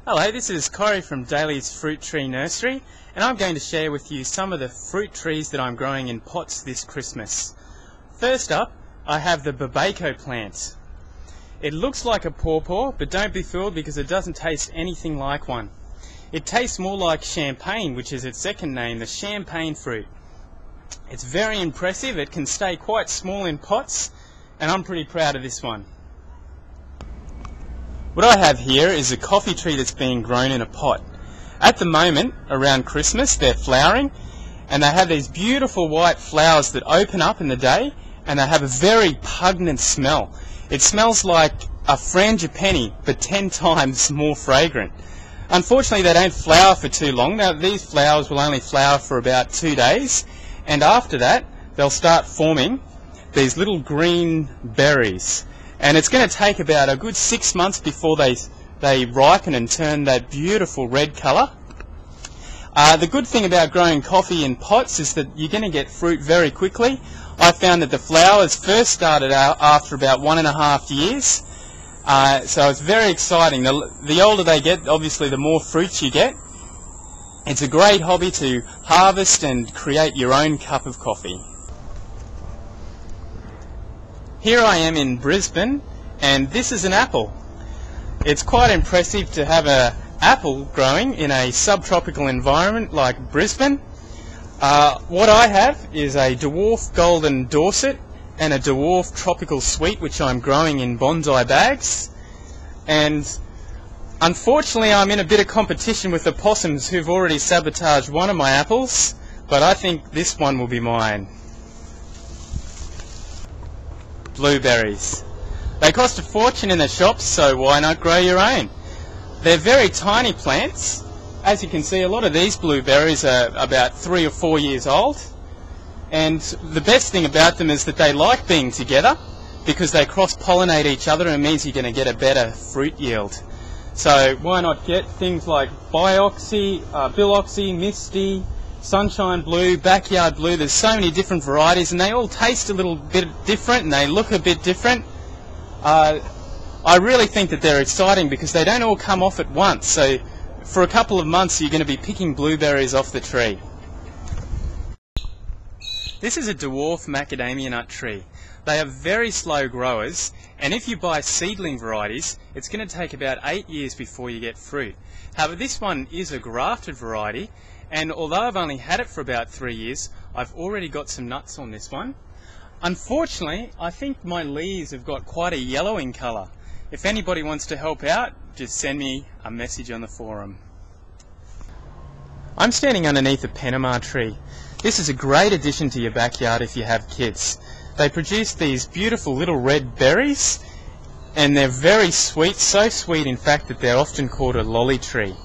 Hello, this is Corey from Daly's Fruit Tree Nursery, and I'm going to share with you some of the fruit trees that I'm growing in pots this Christmas. First up, I have the Babayka plant. It looks like a pawpaw, but don't be fooled because it doesn't taste anything like one. It tastes more like champagne, which is its second name, the champagne fruit. It's very impressive. It can stay quite small in pots, and I'm pretty proud of this one. What I have here is a coffee tree that's being grown in a pot. At the moment, around Christmas, they're flowering, and they have these beautiful white flowers that open up in the day, and they have a very pungent smell. It smells like a frangipani, but 10 times more fragrant. Unfortunately, they don't flower for too long. Now, these flowers will only flower for about 2 days, and after that, they'll start forming these little green berries. And it's going to take about a good 6 months before they ripen and turn that beautiful red colour. The good thing about growing coffee in pots is that you're going to get fruit very quickly. I found that the flowers first started out after about 1.5 years. So it's very exciting. The older they get, obviously the more fruit you get. It's a great hobby to harvest and create your own cup of coffee. Here I am in Brisbane, and this is an apple. It's quite impressive to have an apple growing in a subtropical environment like Brisbane. What I have is a Dwarf Golden Dorset and a Dwarf Tropical Sweet, which I'm growing in bonsai bags. And unfortunately I'm in a bit of competition with the possums who've already sabotaged one of my apples, but I think this one will be mine. Blueberries. They cost a fortune in the shops, so why not grow your own? They're very tiny plants. As you can see, a lot of these blueberries are about 3 or 4 years old, and the best thing about them is that they like being together because they cross-pollinate each other, and it means you're going to get a better fruit yield. So why not get things like Bioxy, Biloxy, Misty, Sunshine Blue, Backyard Blue. There's so many different varieties, and they all taste a little bit different and they look a bit different. I really think that they're exciting because they don't all come off at once, so for a couple of months you're going to be picking blueberries off the tree. This is a dwarf macadamia nut tree. They are very slow growers, and if you buy seedling varieties, it's going to take about 8 years before you get fruit. However, this one is a grafted variety, and although I've only had it for about 3 years, I've already got some nuts on this one. Unfortunately, I think my leaves have got quite a yellowing colour. If anybody wants to help out, just send me a message on the forum. I'm standing underneath a panama tree. This is a great addition to your backyard if you have kids. They produce these beautiful little red berries, and they're very sweet, so sweet in fact that they're often called a lolly tree.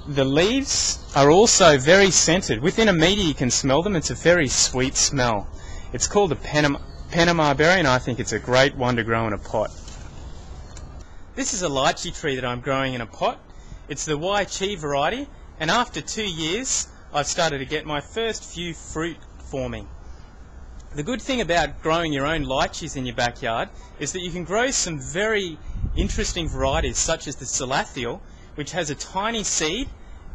The leaves are also very scented. Within a metre you can smell them. It's a very sweet smell. It's called a Panama berry, and I think it's a great one to grow in a pot. This is a lychee tree that I'm growing in a pot. It's the lychee variety, and after 2 years I've started to get my first few fruit forming. The good thing about growing your own lychees in your backyard is that you can grow some very interesting varieties such as the salathiel, which has a tiny seed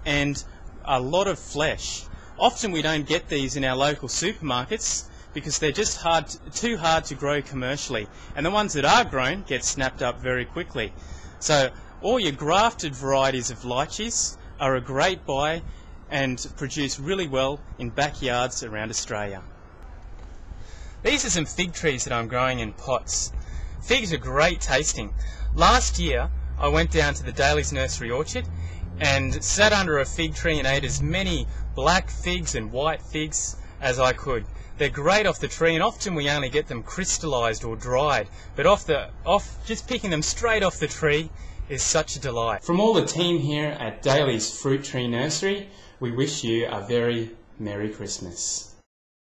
and a lot of flesh. Often we don't get these in our local supermarkets because they're just too hard to grow commercially, and the ones that are grown get snapped up very quickly. So all your grafted varieties of lychees are a great buy and produce really well in backyards around Australia. These are some fig trees that I'm growing in pots. Figs are great tasting. Last year I went down to the Daly's nursery orchard and sat under a fig tree and ate as many black figs and white figs as I could. They're great off the tree, and often we only get them crystallised or dried, but just picking them straight off the tree is such a delight. From all the team here at Daly's Fruit Tree Nursery, we wish you a very Merry Christmas.